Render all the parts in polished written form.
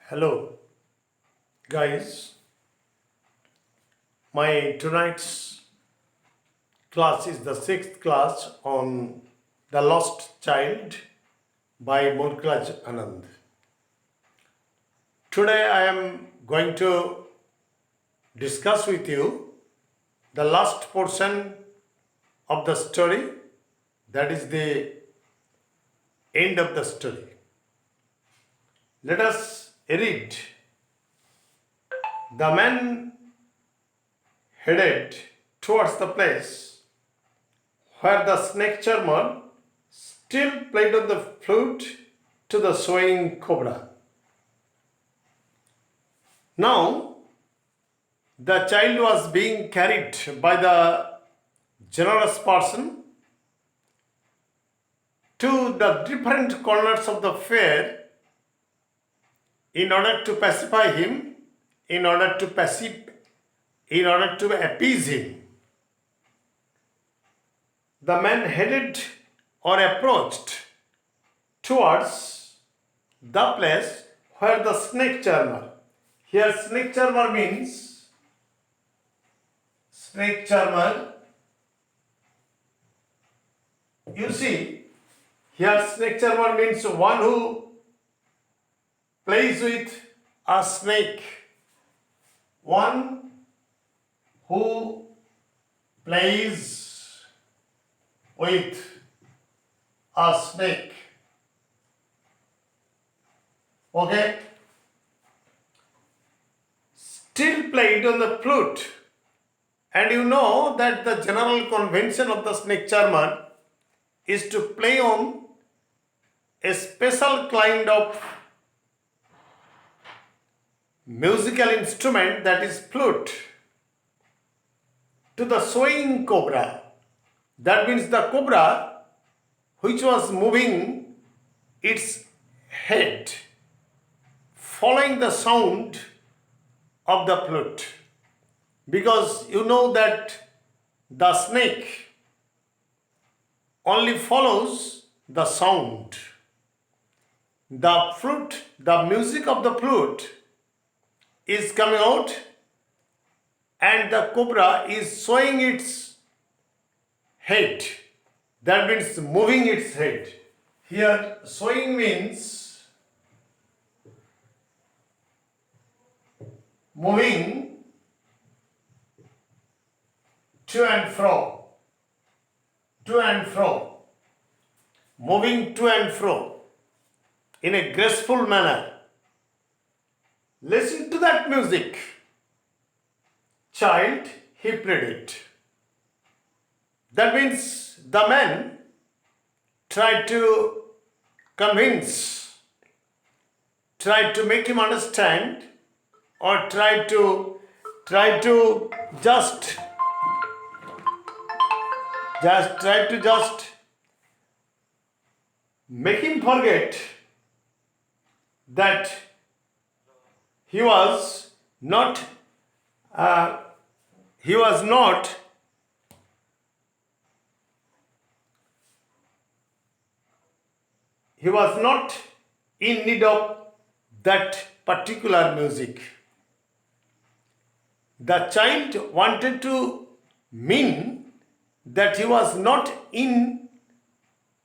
Hello, guys. My tonight's class is the sixth class on The Lost Child by Mulk Raj Anand. Today I am going to discuss with you the last portion of the story, that is the end of the story. Let us read. The man headed towards the place where the snake charmer still played on the flute to the swaying cobra. Now, the child was being carried by the generous person to the different corners of the fair in order to pacify him, in order to appease him. The man headed or approached towards the place where the snake charmer. Here, snake charmer means snake charmer. You see, here snake charmer means one who plays with a snake. One who plays with a snake. Okay? Still played on the flute. And you know that the general convention of the snake charmer is to play on a special kind of musical instrument, that is flute, to the swaying cobra. That means the cobra which was moving its head following the sound of the flute. Because you know that the snake only follows the sound. The flute, the music of the flute is coming out and the cobra is swaying its head. That means moving its head. Here, swaying means moving to and fro, moving to and fro in a graceful manner. Listen to that music. Child, he pleaded. That means the man tried to convince, tried to make him understand, or tried to just make him forget that he was not in need of that particular music. The child wanted to mean that he was not in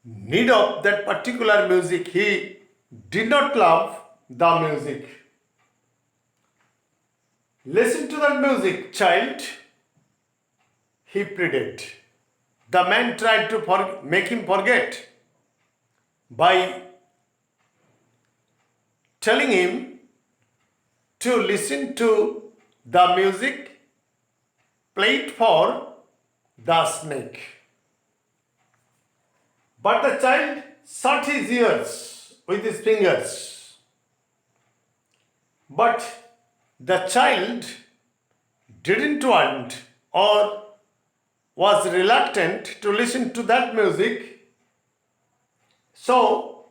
need of that particular music. He did not love the music. Listen to that music, child, he pleaded. The man tried to make him forget by telling him to listen to the music played for the snake. But the child shut his ears with his fingers. But the child didn't want or was reluctant to listen to that music. So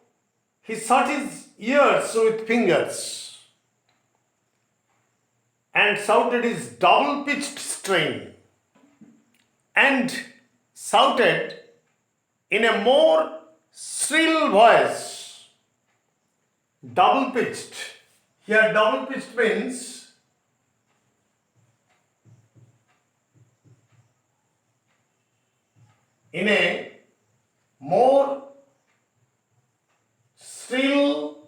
he shut his ears with fingers and shouted his double-pitched strain and shouted in a more shrill voice, double-pitched. Here double pitched means in a more shrill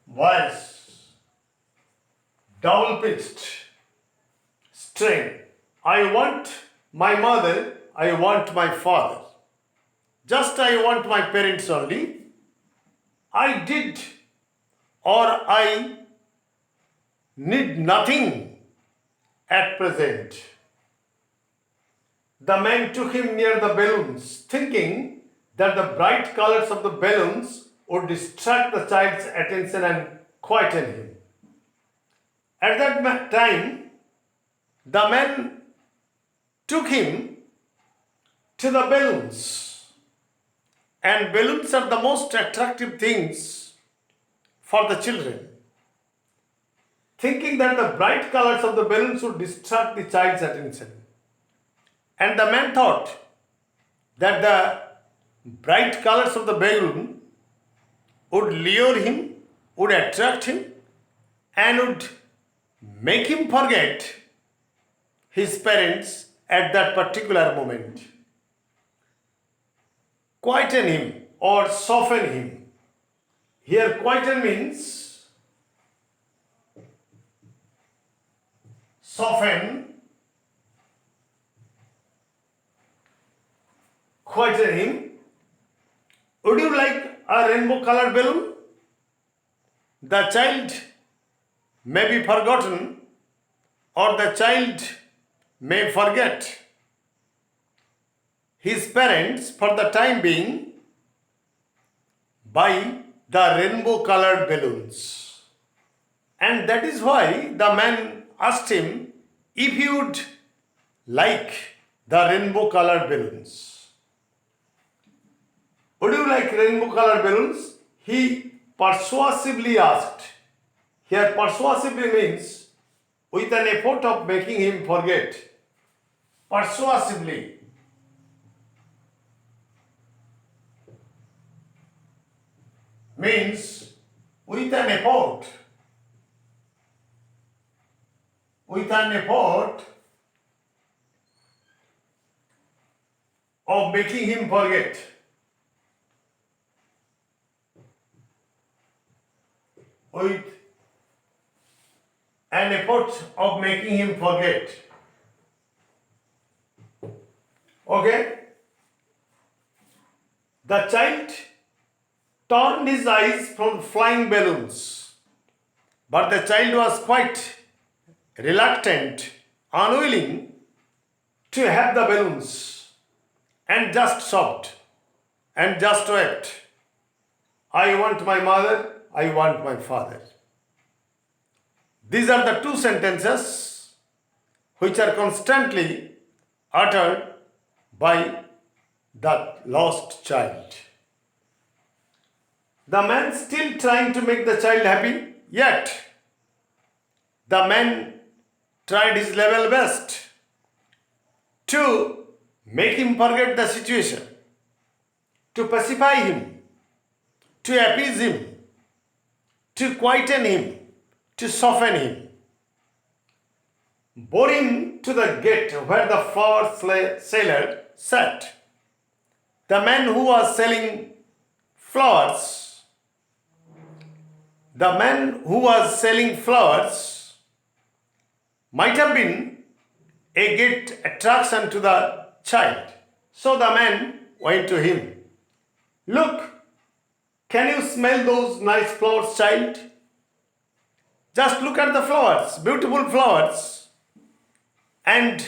voice, double pitched string. I want my mother, I want my father. Just I want my parents only. I did or I need nothing at present. The man took him near the balloons, thinking that the bright colors of the balloons would distract the child's attention and quieten him. At that time, the man took him to the balloons. And balloons are the most attractive things for the children. Thinking that the bright colors of the balloons would distract the child's attention. And the man thought that the bright colors of the balloon would lure him, would attract him, and would make him forget his parents at that particular moment. Quieten him or soften him. Here, quieten means soften, quieten him. Would you like a rainbow colored balloon? The child may be forgotten or the child may forget his parents for the time being by the rainbow colored balloons. And that is why the man asked him if he would like the rainbow colored balloons. Would you like rainbow colored balloons? He persuasively asked. Here persuasively means with an effort of making him forget. Persuasively. Means with an effort of making him forget. With an effort of making him forget. Okay? The child turned his eyes from flying balloons, but the child was quite reluctant, unwilling to have the balloons, and just sobbed and just wept. I want my mother, I want my father. These are the two sentences which are constantly uttered by the lost child. The man still trying to make the child happy, yet the man tried his level best to make him forget the situation, to pacify him, to appease him, to quieten him, to soften him. Bore him to the gate where the flower seller sat. The man who was selling flowers might have been a great attraction to the child. So the man went to him. Look, can you smell those nice flowers, child? Just look at the flowers, beautiful flowers. And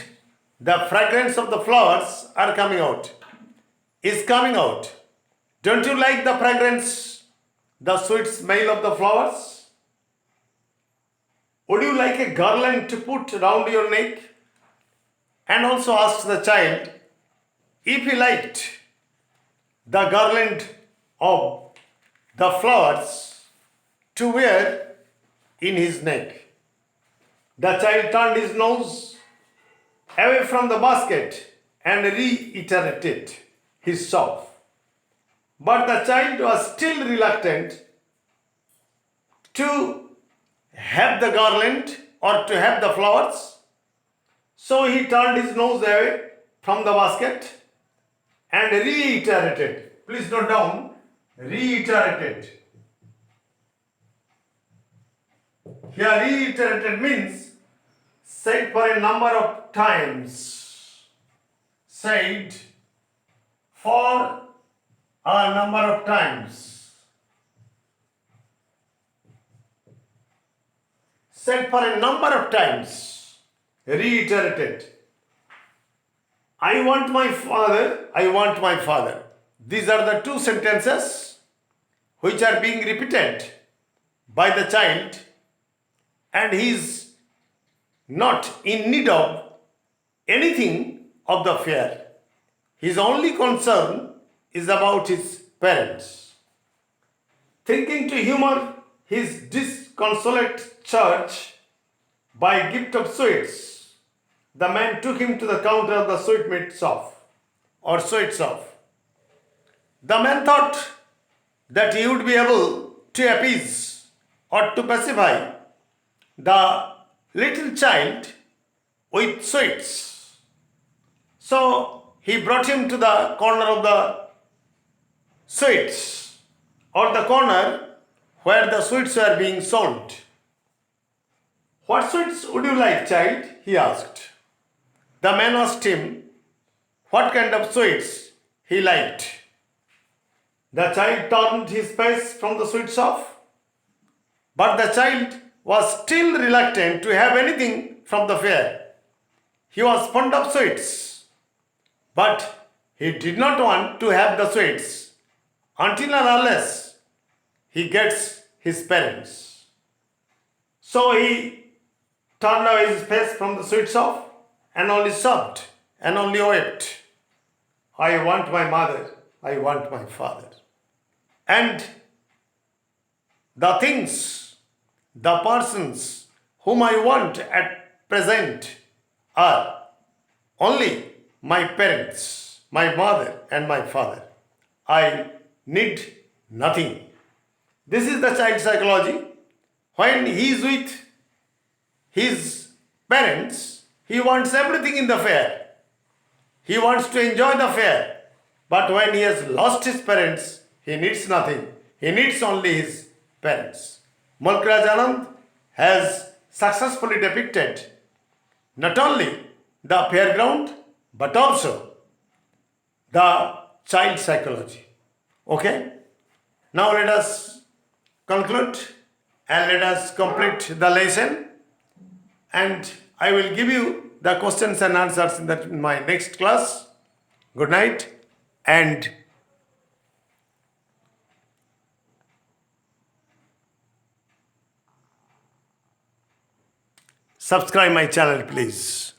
the fragrance of the flowers is coming out. Don't you like the fragrance, the sweet smell of the flowers? Would you like a garland to put around your neck? And also asked the child if he liked the garland of the flowers to wear in his neck. The child turned his nose away from the basket and reiterated his sob. But the child was still reluctant to have the garland or to have the flowers. So he turned his nose away from the basket and reiterated. Please note down, reiterated. Here reiterated means said for a number of times. Said for a number of times. Said for a number of times. Reiterated. I want my father, I want my father. These are the two sentences which are being repeated by the child, and he is not in need of anything of the fair. His only concern is about his parents. Thinking to humor his disconsolate church by gift of sweets, the man took him to the counter of the sweetmeat shop or sweet shop. The man thought that he would be able to appease or to pacify the little child with sweets. So he brought him to the corner of the sweets, or the corner where the sweets were being sold. What sweets would you like, child? He asked. The man asked him what kind of sweets he liked. The child turned his face from the sweet shop, but the child was still reluctant to have anything from the fair. He was fond of sweets, but he did not want to have the sweets until and unless he gets his parents. So he turned away his face from the sweet shop and only sobbed and only wept. I want my mother, I want my father. And the things, the persons whom I want at present are only my parents, my mother and my father. I need nothing. This is the child psychology. When he is with his parents, he wants everything in the fair. He wants to enjoy the fair. But when he has lost his parents, he needs nothing. He needs only his parents. Mulk Raj Anand has successfully depicted not only the fairground but also the child psychology. Okay? Now let us conclude and let us complete the lesson, and I will give you the questions and answers in my next class. Good night, and subscribe my channel, please.